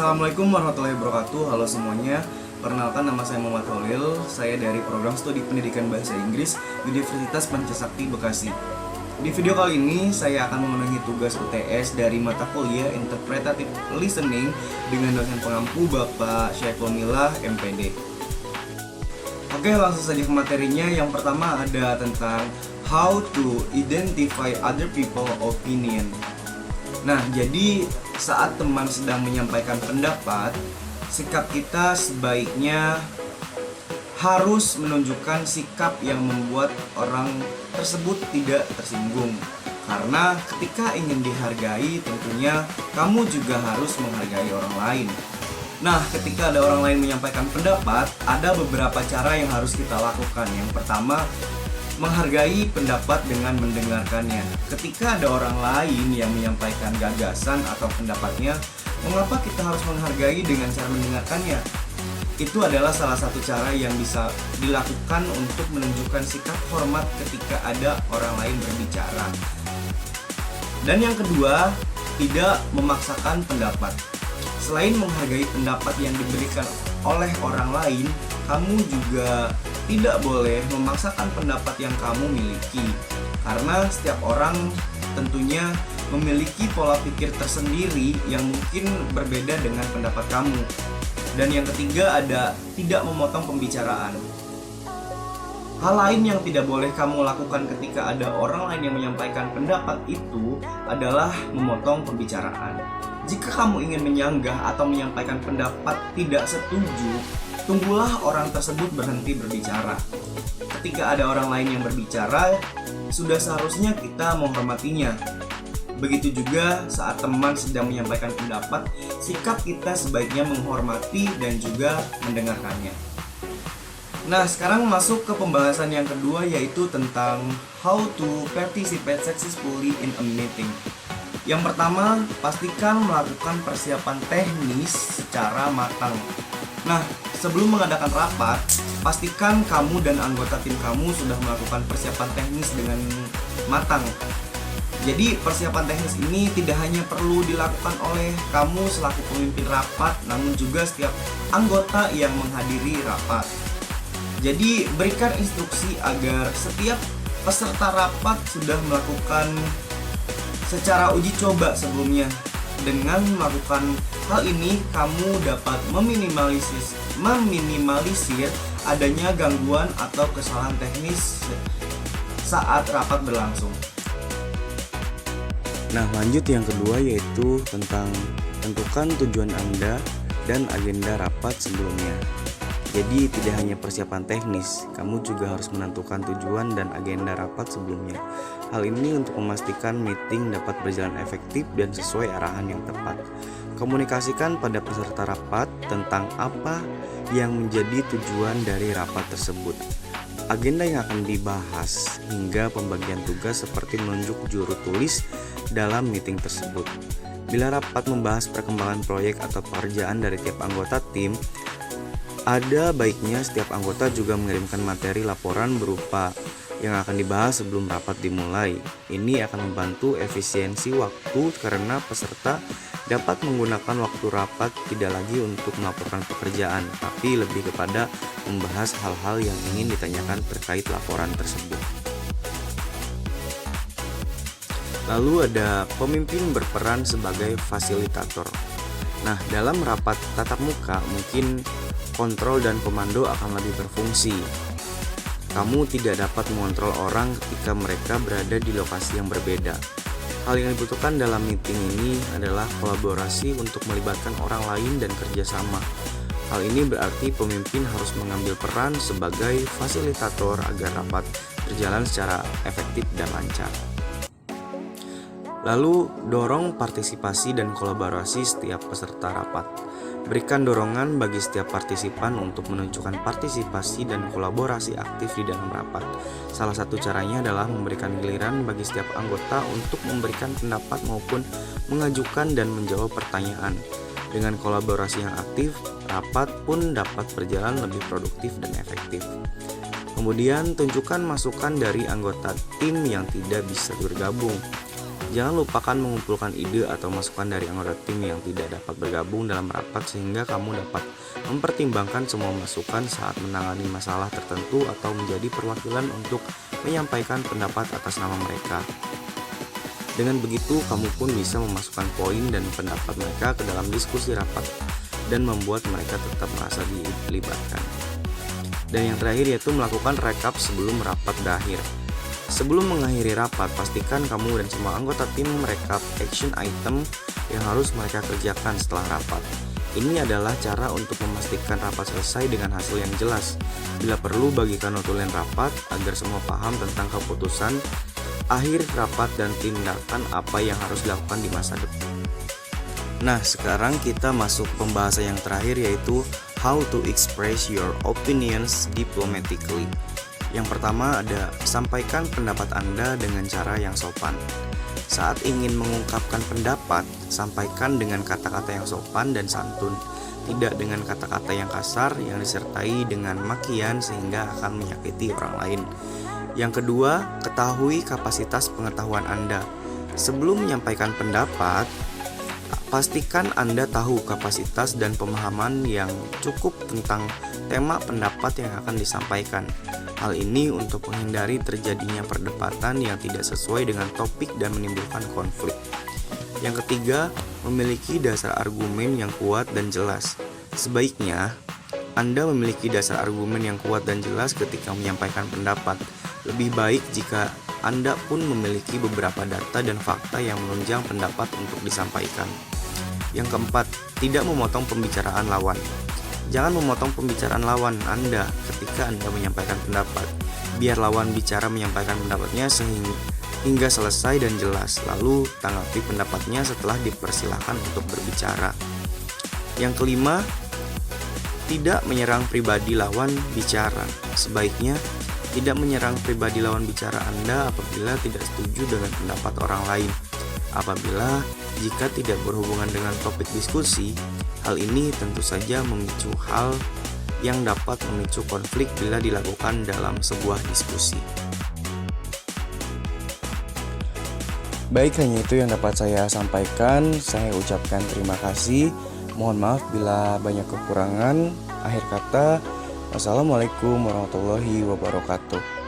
Assalamualaikum warahmatullahi wabarakatuh. Halo semuanya. Perkenalkan, nama saya Muhammad Holil. Saya dari program studi pendidikan bahasa Inggris Universitas Pancasakti Bekasi. Di video kali ini saya akan memenuhi tugas UTS dari mata kuliah Interpretative Listening dengan dosen pengampu Bapak Syaiful Milah MPD. Oke, langsung saja ke materinya. Yang pertama ada tentang how to identify other people opinion. Nah, jadi saat teman sedang menyampaikan pendapat, sikap kita sebaiknya harus menunjukkan sikap yang membuat orang tersebut tidak tersinggung. Karena ketika ingin dihargai, tentunya kamu juga harus menghargai orang lain. Nah, ketika ada orang lain menyampaikan pendapat, ada beberapa cara yang harus kita lakukan. Yang pertama, menghargai pendapat dengan mendengarkannya. Ketika ada orang lain yang menyampaikan gagasan atau pendapatnya, mengapa kita harus menghargai dengan cara mendengarkannya? Itu adalah salah satu cara yang bisa dilakukan untuk menunjukkan sikap hormat ketika ada orang lain berbicara. Dan yang kedua, tidak memaksakan pendapat. Selain menghargai pendapat yang diberikan oleh orang lain, kamu juga tidak boleh memaksakan pendapat yang kamu miliki. Karena setiap orang tentunya memiliki pola pikir tersendiri yang mungkin berbeda dengan pendapat kamu. Dan yang ketiga ada tidak memotong pembicaraan. Hal lain yang tidak boleh kamu lakukan ketika ada orang lain yang menyampaikan pendapat itu adalah memotong pembicaraan. Jika kamu ingin menyanggah atau menyampaikan pendapat tidak setuju, tunggulah orang tersebut berhenti berbicara. Ketika ada orang lain yang berbicara, sudah seharusnya kita menghormatinya. Begitu juga saat teman sedang menyampaikan pendapat, sikap kita sebaiknya menghormati dan juga mendengarkannya. Nah, sekarang masuk ke pembahasan yang kedua, yaitu tentang how to participate successfully in a meeting. Yang pertama, pastikan melakukan persiapan teknis secara matang. Nah, sebelum mengadakan rapat, pastikan kamu dan anggota tim kamu sudah melakukan persiapan teknis dengan matang. Jadi persiapan teknis ini tidak hanya perlu dilakukan oleh kamu selaku pemimpin rapat, namun juga setiap anggota yang menghadiri rapat. Jadi berikan instruksi agar setiap peserta rapat sudah melakukan secara uji coba sebelumnya. Dengan melakukan hal ini, kamu dapat meminimalisir adanya gangguan atau kesalahan teknis saat rapat berlangsung. Nah, lanjut yang kedua yaitu tentang tentukan tujuan Anda dan agenda rapat sebelumnya. Jadi tidak hanya persiapan teknis, kamu juga harus menentukan tujuan dan agenda rapat sebelumnya. Hal ini untuk memastikan meeting dapat berjalan efektif dan sesuai arahan yang tepat. Komunikasikan pada peserta rapat tentang apa yang menjadi tujuan dari rapat tersebut, agenda yang akan dibahas, hingga pembagian tugas seperti menunjuk juru tulis dalam meeting tersebut. Bila rapat membahas perkembangan proyek atau pekerjaan dari tiap anggota tim, ada baiknya setiap anggota juga mengirimkan materi laporan berupa yang akan dibahas sebelum rapat dimulai. Ini akan membantu efisiensi waktu karena peserta dapat menggunakan waktu rapat tidak lagi untuk melaporkan pekerjaan, tapi lebih kepada membahas hal-hal yang ingin ditanyakan terkait laporan tersebut. Lalu ada pemimpin berperan sebagai fasilitator. Nah, dalam rapat tatap muka mungkin kontrol dan komando akan lebih berfungsi. Kamu tidak dapat mengontrol orang ketika mereka berada di lokasi yang berbeda. Hal yang dibutuhkan dalam meeting ini adalah kolaborasi untuk melibatkan orang lain dan kerjasama. Hal ini berarti pemimpin harus mengambil peran sebagai fasilitator agar rapat berjalan secara efektif dan lancar. Lalu, dorong partisipasi dan kolaborasi setiap peserta rapat. Berikan dorongan bagi setiap partisipan untuk menunjukkan partisipasi dan kolaborasi aktif di dalam rapat. Salah satu caranya adalah memberikan giliran bagi setiap anggota untuk memberikan pendapat maupun mengajukan dan menjawab pertanyaan. Dengan kolaborasi yang aktif, rapat pun dapat berjalan lebih produktif dan efektif. Kemudian, tunjukkan masukan dari anggota tim yang tidak bisa bergabung. Jangan lupakan mengumpulkan ide atau masukan dari anggota tim yang tidak dapat bergabung dalam rapat sehingga kamu dapat mempertimbangkan semua masukan saat menangani masalah tertentu atau menjadi perwakilan untuk menyampaikan pendapat atas nama mereka. Dengan begitu, kamu pun bisa memasukkan poin dan pendapat mereka ke dalam diskusi rapat dan membuat mereka tetap merasa dilibatkan. Dan yang terakhir yaitu melakukan rekap sebelum rapat berakhir. Sebelum mengakhiri rapat, pastikan kamu dan semua anggota tim merekap action item yang harus mereka kerjakan setelah rapat. Ini adalah cara untuk memastikan rapat selesai dengan hasil yang jelas. Bila perlu, bagikan notulen rapat agar semua paham tentang keputusan akhir rapat dan tindakan apa yang harus dilakukan di masa depan. Nah, sekarang kita masuk pembahasan yang terakhir yaitu how to express your opinions diplomatically. Yang pertama ada sampaikan pendapat Anda dengan cara yang sopan. Saat ingin mengungkapkan pendapat, sampaikan dengan kata-kata yang sopan dan santun, tidak dengan kata-kata yang kasar yang disertai dengan makian sehingga akan menyakiti orang lain. Yang kedua, ketahui kapasitas pengetahuan Anda. Sebelum menyampaikan pendapat, pastikan Anda tahu kapasitas dan pemahaman yang cukup tentang tema pendapat yang akan disampaikan. Hal ini untuk menghindari terjadinya perdebatan yang tidak sesuai dengan topik dan menimbulkan konflik. Yang ketiga, memiliki dasar argumen yang kuat dan jelas. Sebaiknya, Anda memiliki dasar argumen yang kuat dan jelas ketika menyampaikan pendapat. Lebih baik jika Anda pun memiliki beberapa data dan fakta yang menunjang pendapat untuk disampaikan. Yang keempat, tidak memotong pembicaraan lawan. Jangan memotong pembicaraan lawan Anda ketika Anda menyampaikan pendapat. Biar lawan bicara menyampaikan pendapatnya hingga selesai dan jelas, lalu tanggapi pendapatnya setelah dipersilahkan untuk berbicara. Yang kelima, tidak menyerang pribadi lawan bicara. Sebaiknya tidak menyerang pribadi lawan bicara Anda apabila tidak setuju dengan pendapat orang lain. Apabila jika tidak berhubungan dengan topik diskusi, hal ini tentu saja memicu hal yang dapat memicu konflik bila dilakukan dalam sebuah diskusi. Baik, hanya itu yang dapat saya sampaikan. Saya ucapkan terima kasih. Mohon maaf bila banyak kekurangan. Akhir kata, wassalamualaikum warahmatullahi wabarakatuh.